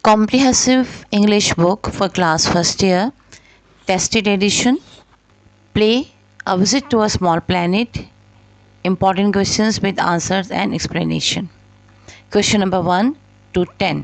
Comprehensive English book for class first year, tested edition. Play, a visit to a small planet, important questions with answers and explanation. Question number 1 to 10.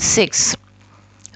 6।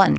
1,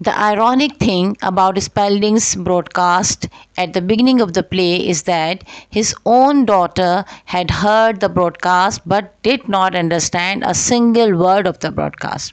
The ironic thing about Spalding's broadcast at the beginning of the play is that his own daughter had heard the broadcast but did not understand a single word of the broadcast.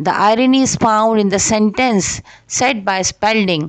The irony is found in the sentence said by Spalding.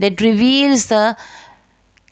reveals the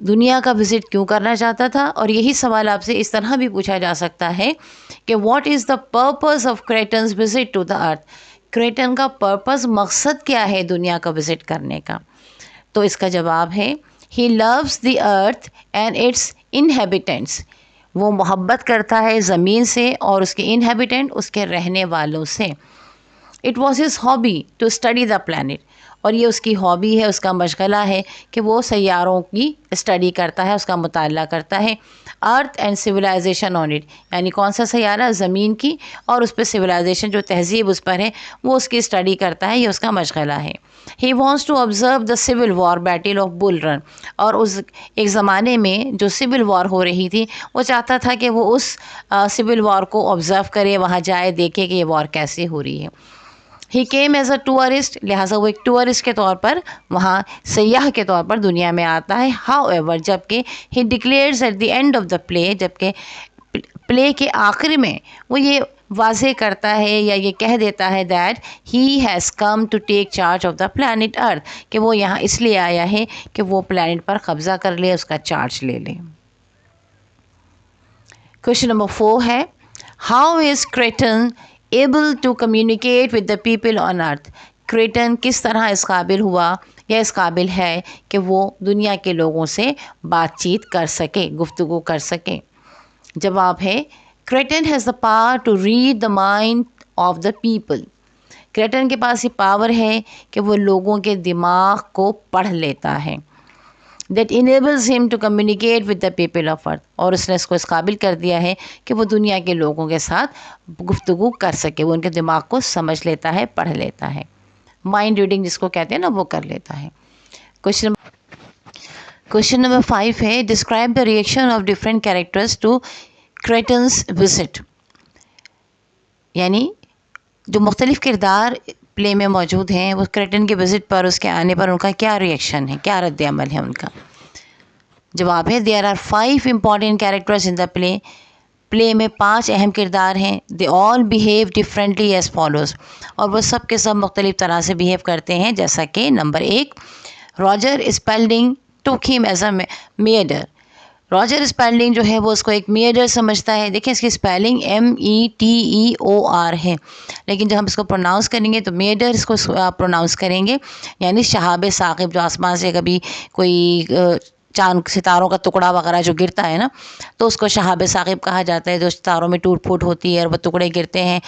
دنیا کا visit کیوں کرنا چاہتا تھا؟ اور یہی سوال آپ سے اس طرح بھی پوچھا جا سکتا ہے کہ what is the purpose of Kreton's visit to the earth? Kreton کا پرپز، مقصد کیا ہے دنیا کا وزٹ کرنے کا؟ تو اس کا جواب ہے he loves the earth and its inhabitants. وہ محبت کرتا ہے زمین سے اور اس کے انہیبیٹنٹ، اس کے رہنے والوں سے. It was his hobby to study the planet. اور یہ اس کی ہابی ہے، اس کا مشغلہ ہے کہ وہ سیاروں کی اسٹڈی کرتا ہے، اس کا مطالعہ کرتا ہے. Earth and civilization on it, یعنی کون سا سیارہ؟ زمین کی، اور اس پہ سویلائزیشن جو تہذیب اس پر ہے وہ اس کی اسٹڈی کرتا ہے، یہ اس کا مشغلہ ہے. He wants to observe the civil war battle of Bull Run. اور اس ایک زمانے میں جو سول وار ہو رہی تھی وہ چاہتا تھا کہ وہ اس سول وار کو آبزرو کرے، وہاں جائے، دیکھے کہ یہ وار کیسے ہو رہی ہے. He came as a tourist, لہٰذا وہ ایک ٹورسٹ کے طور پر وہاں سیاح کے طور پر دنیا میں آتا ہے. ہاؤ ایور، جبکہ he declares at the end of the play, جبکہ پلے کے آخر میں وہ یہ واضح کرتا ہے یا یہ کہہ دیتا ہے that he has come to take charge of the planet earth, کہ وہ یہاں اس لیے آیا ہے کہ وہ پلانٹ پر قبضہ کر لے، اس کا چارج لے لے. کوشچن نمبر 4 ہے how is Kryten able to communicate with the people on earth? Kryten کس طرح اس قابل ہوا یا اس قابل ہے کہ وہ دنیا کے لوگوں سے بات چیت کر سکے، گفتگو کر سکے؟ جواب ہے Kryten has the power to read the mind of the people. Kryten کے پاس یہ پاور ہے کہ وہ لوگوں کے دماغ کو پڑھ لیتا ہے. That enables him to communicate with the people of earth, اور اس نے اس کو اس قابل کر دیا ہے کہ وہ دنیا کے لوگوں کے ساتھ گفتگو کر سکے، وہ ان کے دماغ کو سمجھ لیتا ہے، پڑھ لیتا ہے. مائنڈ ریڈنگ جس کو کہتے ہیں نا، وہ کر لیتا ہے. کوشچن نمبر 5 ہے describe the reaction of different characters to Kreton's visit. یعنی جو مختلف کردار پلے میں موجود ہیں وہ کریٹن کے وزٹ پر، اس کے آنے پر ان کا کیا ریئیکشن ہے، کیا رد عمل ہے ان کا؟ جواب ہے there are 5 important characters in the play. Play میں 5 اہم کردار ہیں. They all behave differently as follows, اور وہ سب کے سب مختلف طرح سے بیہیو کرتے ہیں، جیسا کہ نمبر 1 راجر اسپیلڈنگ ٹوک ہم ایز اے میڈر. راجر اسپیلڈنگ جو ہے وہ اس کو ایک میڈر سمجھتا ہے. دیکھیں اس کی اسپیلنگ METEOR ہے، لیکن جب ہم اس کو پروناؤنس کریں گے تو میڈر اس کو پروناؤنس کریں گے. یعنی شہاب ثاقب، جو آسمان سے کبھی کوئی چاند ستاروں کا ٹکڑا وغیرہ جو گرتا ہے نا، تو اس کو شہاب ثاقب کہا جاتا ہے. جو ستاروں میں ٹوٹ پھوٹ ہوتی ہے اور وہ ٹکڑے گرتے ہیں،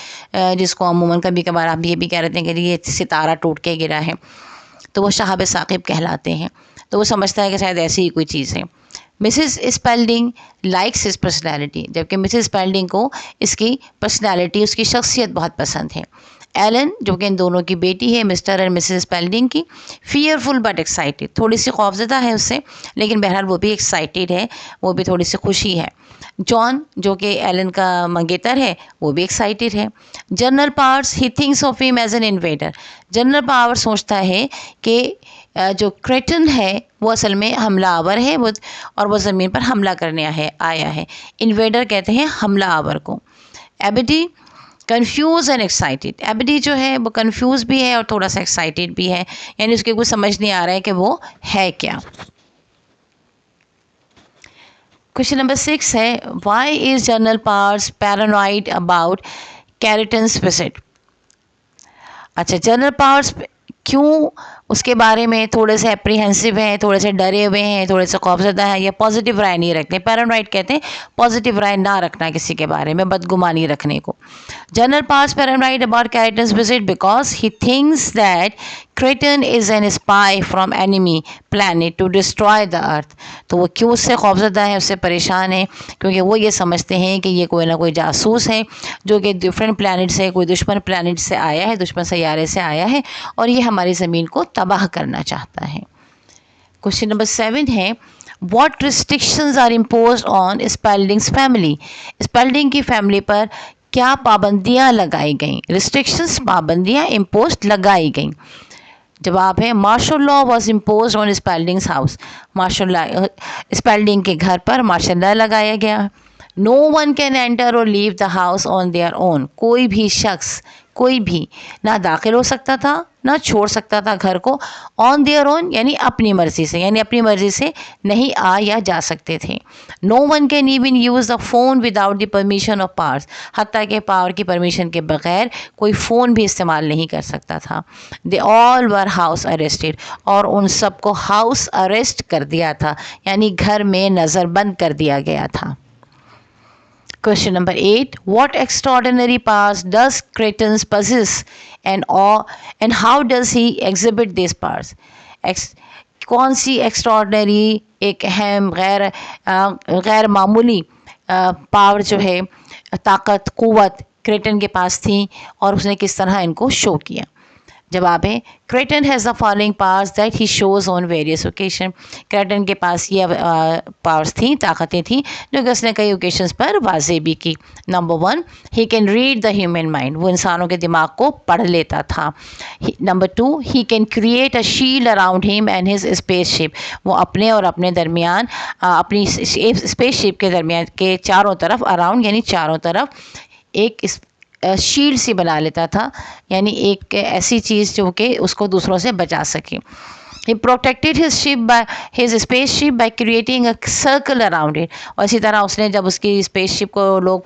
جس کو عموماً کبھی کبھار آپ یہ بھی کہہ رہتے ہیں کہ یہ ستارہ ٹوٹ کے گرا ہے، تو وہ شہاب ثاقب کہلاتے ہیں. تو وہ سمجھتا ہے کہ شاید ایسی ہی کوئی چیز ہے. مسز اسپیلڈنگ لائکس ہز پرسنالٹی، جبکہ مسز اسپیلڈنگ کو اس کی پرسنالٹی، اس کی شخصیت بہت پسند ہے. ایلن جو کہ ان دونوں کی بیٹی ہے، مسٹر اور مسز اسپیلڈنگ کی، فیئرفل بٹ ایکسائٹیڈ، تھوڑی سی خوفزدہ ہے اس سے، لیکن بہرحال وہ بھی ایکسائٹیڈ ہے، وہ بھی تھوڑی سی خوشی ہے. جان جو کہ ایلن کا منگیتر ہے، وہ بھی ایکسائٹیڈ ہے. General Powers he thinks of him as an invader. General Power سوچتا ہے کہ جو کریٹن ہے وہ اصل میں حملہ آور ہے، اور وہ زمین پر حملہ کرنے آیا ہے. انویڈر کہتے ہیں حملہ آور کو. ایبڈی کنفیوز اینڈ ایکسائٹیڈ. ایبڈی جو ہے وہ کنفیوز بھی ہے اور تھوڑا سا ایکسائٹیڈ بھی ہے، یعنی اس کے کچھ سمجھ نہیں آ رہا ہے کہ وہ ہے کیا. کوشچن نمبر 6 ہے why is General Powers paranoid about Kreton's visit? اچھا، جنرل پاورز کیوں اس کے بارے میں تھوڑے سے اپریہنسو ہیں، تھوڑے سے ڈرے ہوئے ہیں، تھوڑے سے خوفزدہ ہیں، یا پازیٹیو رائے نہیں رکھتے؟ پیرانوائڈ کہتے ہیں پازیٹیو رائے نہ رکھنا کسی کے بارے میں، بدگمانی رکھنے کو. General Powers paranoid about Kreton's visit because he thinks that Kreton is an spy from enemy planet to destroy the earth. تو وہ کیوں اس سے خوفزدہ ہیں، اس سے پریشان ہیں؟ کیونکہ وہ یہ سمجھتے ہیں کہ یہ کوئی نہ کوئی جاسوس ہے جو کہ ڈفرینٹ پلانٹ سے، کوئی دشمن پلانٹ سے آیا ہے، دشمن سیارے سے آیا ہے، اور یہ ہماری زمین کو تباہ کرنا چاہتا ہے. کوشچن نمبر 7 ہے what restrictions are imposed on Spelding's family? Spelding کی فیملی پر کیا پابندیاں لگائی گئیں؟ ریسٹرکشنز، پابندیاں امپوزڈ لگائی گئیں. جواب ہے martial law was imposed on Spelding's house. Martial law Spelding کے گھر پر مارشل لا لگایا گیا. نو ون کین انٹر اور لیو the house on their own. کوئی بھی شخص، کوئی بھی نہ داخل ہو سکتا تھا نہ چھوڑ سکتا تھا گھر کو. آن دیئر اون یعنی اپنی مرضی سے, یعنی اپنی مرضی سے نہیں آ یا جا سکتے تھے. No one can even use the phone without the permission of Powers, حتیٰ کہ پاور کی پرمیشن کے بغیر کوئی فون بھی استعمال نہیں کر سکتا تھا. دے آل ور ہاؤس اریسٹڈ, اور ان سب کو ہاؤس اریسٹ کر دیا تھا, یعنی گھر میں نظر بند کر دیا گیا تھا. Question number 8. What extraordinary powers does Cretan possess and how does he exhibit these powers? کون سی ایکسٹراڈنری, ایک اہم غیر معمولی پاور جو ہے, طاقت, قوت کریٹن کے پاس تھی, اور اس نے کس طرح ان کو شو کیا. جواب ہے Kryten has the following powers that he shows on various occasion. Kryten کے پاس یہ پاورز تھیں, طاقتیں تھیں جو کہ اس نے کئی اوکیشنز پر واضح بھی کی. Number 1, he can read the human mind, وہ انسانوں کے دماغ کو پڑھ لیتا تھا. Number 2, he can create a shield around him and his space ship, وہ اپنے اور اپنے درمیان, اپنی اسپیس شپ کے درمیان کے چاروں طرف, اراؤنڈ یعنی چاروں طرف, ایک شیلڈ سی بنا لیتا تھا, یعنی ایک ایسی چیز جو کہ اس کو دوسروں سے بچا سکے. He protected his spaceship by creating a circle around it. اور اسی طرح اس نے جب اس کی اسپیس شپ کو لوگ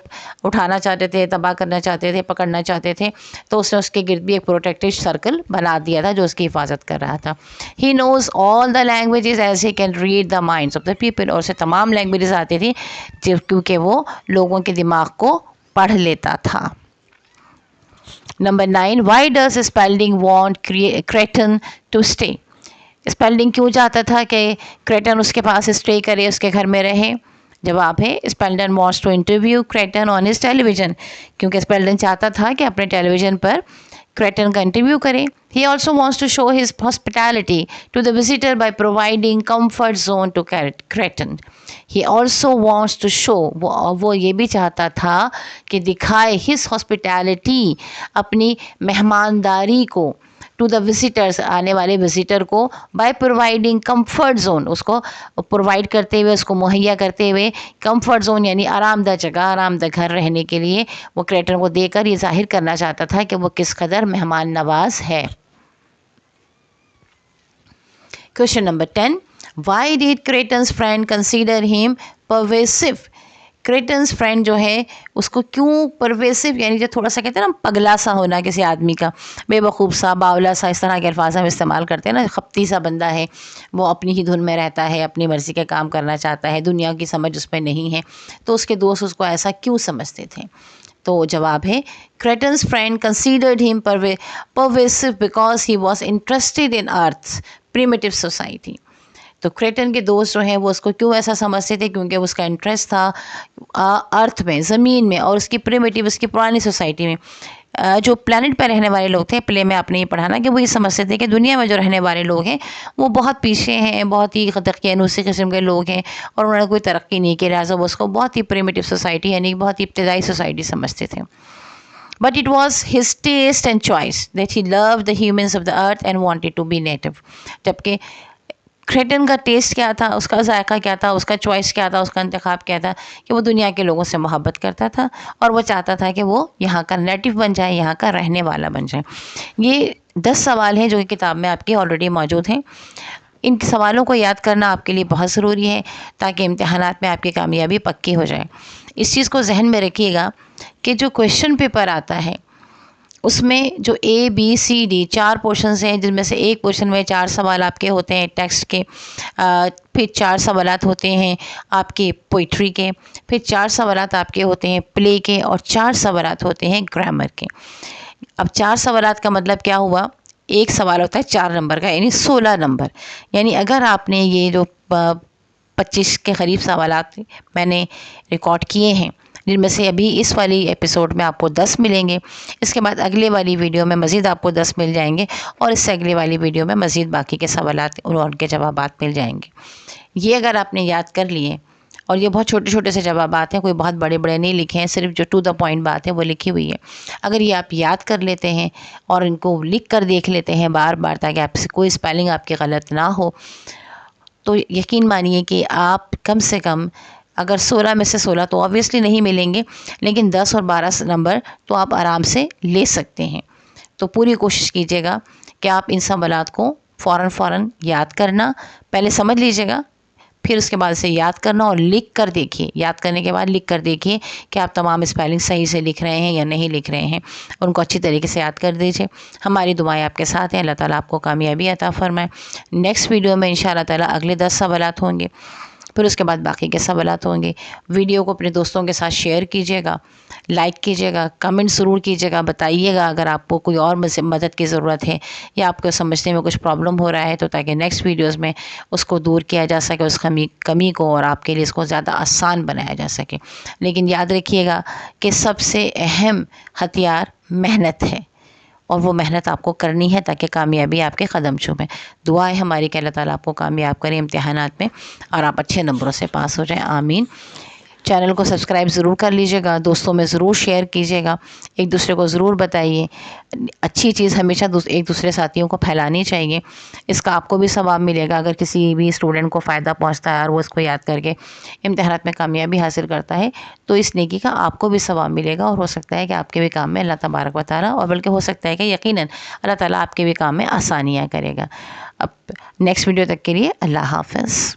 اٹھانا چاہتے تھے, تباہ کرنا چاہتے تھے, پکڑنا چاہتے تھے, تو اس نے اس کے گرد بھی ایک پروٹیکٹڈ سرکل بنا دیا تھا جو اس کی حفاظت کر رہا تھا. He knows all the languages as he can read the minds of the people. اور اسے تمام لینگویجز آتی تھی کیونکہ وہ لوگوں کے دماغ کو پڑھ لیتا تھا. Number 9, why does Spelding want Kreton to stay. Spelding کیوں چاہتا تھا کہ کریٹن اس کے پاس اسٹے کرے, اس کے گھر میں رہے. جواب ہے Spelding wants to interview Kreton on his television, کیونکہ اسپیلڈن چاہتا تھا کہ اپنے ٹیلی ویژن پر کریٹن کا انٹرویو کرے. He also wants to show his hospitality to the visitor by providing comfort zone to Cretan. He also wants to show, وہ یہ بھی چاہتا تھا کہ دکھائے his hospitality, اپنی مہمانداری کو, to the visitors, آنے والے وزیٹر کو, by providing comfort zone, اس کو پرووائڈ کرتے ہوئے, اس کو مہیا کرتے ہوئے, comfort zone یعنی آرام دہ جگہ, آرام دہ گھر رہنے کے لیے وہ کریٹن کو دے کر یہ ظاہر کرنا چاہتا تھا کہ وہ کس قدر مہمان نواز ہے. Question number 10. Why did Cretan's friend consider him pervasive? Kreton's friend جو ہے اس کو کیوں پرویسو, یعنی جو تھوڑا سا کہتے ہیں نا پگلا سا ہونا کسی آدمی کا, بے وقوف سا, باولا سا, اس طرح کے الفاظ ہم استعمال کرتے ہیں نا, خپتی سا بندہ ہے, وہ اپنی ہی دھن میں رہتا ہے, اپنی مرضی کے کام کرنا چاہتا ہے, دنیا کی سمجھ اس پہ نہیں ہے, تو اس کے دوست اس کو ایسا کیوں سمجھتے تھے. تو جواب ہے کریٹنس فرینڈ کنسیڈرڈ ہم پرویسو because he was interested in earth primitive society. تو کریٹن کے دوست جو ہیں وہ اس کو کیوں ایسا سمجھتے تھے, کیونکہ اس کا انٹرسٹ تھا ارتھ میں, زمین میں, اور اس کی پریمیٹیو, اس کی پرانی سوسائٹی میں. جو پلانٹ پہ رہنے والے لوگ تھے, پلے میں آپ نے یہ پڑھا نا کہ وہ یہ سمجھتے تھے کہ دنیا میں جو رہنے والے لوگ ہیں وہ بہت پیچھے ہیں, بہت ہی دقیانوسی قسم کے لوگ ہیں, اور انہوں نے کوئی ترقی نہیں کی, لہٰذا وہ اس کو بہت ہی پریمیٹیو سوسائٹی یعنی بہت ہی ابتدائی سوسائٹی سمجھتے تھے. But it was his taste and choice that he loved the humans of the earth and wanted to be native. جبکہ کریٹن کا ٹیسٹ کیا تھا, اس کا ذائقہ کیا تھا, اس کا چوائس کیا تھا, اس کا انتخاب کیا تھا, کہ وہ دنیا کے لوگوں سے محبت کرتا تھا, اور وہ چاہتا تھا کہ وہ یہاں کا نیٹو بن جائے, یہاں کا رہنے والا بن جائے. یہ 10 سوال ہیں جو کہ کتاب میں آپ کی آلریڈی موجود ہیں. ان سوالوں کو یاد کرنا آپ کے لیے بہت ضروری ہے تاکہ امتحانات میں آپ کی کامیابی پکی ہو جائے. اس چیز کو ذہن میں رکھیے گا کہ جو کویشچن پیپر آتا ہے اس میں جو A B C D 4 portions ہیں, جن میں سے ایک پورشن میں 4 سوال آپ کے ہوتے ہیں ٹیکسٹ کے, پھر 4 سوالات ہوتے ہیں آپ کے پوئٹری کے, پھر 4 سوالات آپ کے ہوتے ہیں پلے کے, اور 4 سوالات ہوتے ہیں گرامر کے. اب 4 سوالات کا مطلب کیا ہوا, ایک سوال ہوتا ہے 4 نمبر کا, یعنی 16 نمبر. یعنی اگر آپ نے یہ جو 25 کے قریب سوالات میں نے ریکارڈ کیے ہیں, جن میں سے ابھی اس والی ایپیسوڈ میں آپ کو 10 ملیں گے, اس کے بعد اگلے والی ویڈیو میں مزید آپ کو 10 مل جائیں گے, اور اس سے اگلے والی ویڈیو میں مزید باقی کے سوالات اور ان کے جوابات مل جائیں گے. یہ اگر آپ نے یاد کر لیے, اور یہ بہت چھوٹے چھوٹے سے جوابات ہیں, کوئی بہت بڑے بڑے نہیں لکھے ہیں, صرف جو ٹو دا پوائنٹ بات ہے وہ لکھی ہوئی ہے. اگر یہ آپ یاد کر لیتے ہیں اور ان کو لکھ کر دیکھ لیتے ہیں بار بار تاکہ آپ سے کوئی اسپیلنگ آپ کی غلط نہ ہو, تو یقین مانیے کہ آپ کم سے کم اگر 16 میں سے 16 تو آبویسلی نہیں ملیں گے, لیکن 10 اور 12 نمبر تو آپ آرام سے لے سکتے ہیں. تو پوری کوشش کیجیے گا کہ آپ ان سوالات کو فوراً یاد کرنا، پہلے سمجھ لیجیے گا، پھر اس کے بعد اسے یاد کرنا اور لکھ کر دیکھیے، یاد کرنے کے بعد لکھ کر دیکھیے کہ آپ تمام اسپیلنگ صحیح سے لکھ رہے ہیں یا نہیں لکھ رہے ہیں، ان کو اچھی طریقے سے یاد کر دیجیے۔ ہماری دعائیں آپ کے ساتھ ہیں، اللہ تعالیٰ آپ کو کامیابی عطا فرمائے۔ نیکسٹ ویڈیو میں انشاءاللہ تعالیٰ اگلے 10 سوالات ہوں گے، پھر اس کے بعد باقی کے سوالات ہوں گے۔ ویڈیو کو اپنے دوستوں کے ساتھ شیئر کیجیے گا، لائک کیجیے گا، کمنٹ ضرور کیجیے گا، بتائیے گا اگر آپ کو کوئی اور مدد کی ضرورت ہے یا آپ کو سمجھنے میں کچھ پرابلم ہو رہا ہے، تو تاکہ نیکسٹ ویڈیوز میں اس کو دور کیا جا سکے، اس کمی کو، اور آپ کے لیے اس کو زیادہ آسان بنایا جا سکے۔ لیکن یاد رکھیے گا کہ سب سے اہم ہتھیار محنت ہے، اور وہ محنت آپ کو کرنی ہے تاکہ کامیابی آپ کے قدم چومے۔ دعا ہے ہماری کہ اللہ تعالیٰ آپ کو کامیاب کرے امتحانات میں اور آپ اچھے نمبروں سے پاس ہو جائیں، آمین۔ چینل کو سبسکرائب ضرور کر لیجیے گا، دوستوں میں ضرور شیئر کیجیے گا، ایک دوسرے کو ضرور بتائیے۔ اچھی چیز ہمیشہ ایک دوسرے ساتھیوں کو پھیلانی چاہیے، اس کا آپ کو بھی ثواب ملے گا اگر کسی بھی اسٹوڈنٹ کو فائدہ پہنچتا ہے اور وہ اس کو یاد کر کے امتحانات میں کامیابی حاصل کرتا ہے، تو اس نیکی کا آپ کو بھی ثواب ملے گا، اور ہو سکتا ہے کہ آپ کے بھی کام میں اللہ تبارک و تعالیٰ، اور بلکہ ہو سکتا ہے کہ یقیناً اللہ تعالیٰ آپ کے بھی کام میں آسانیاں کرے گا۔ اب نیکسٹ ویڈیو تک کے لیے اللہ حافظ۔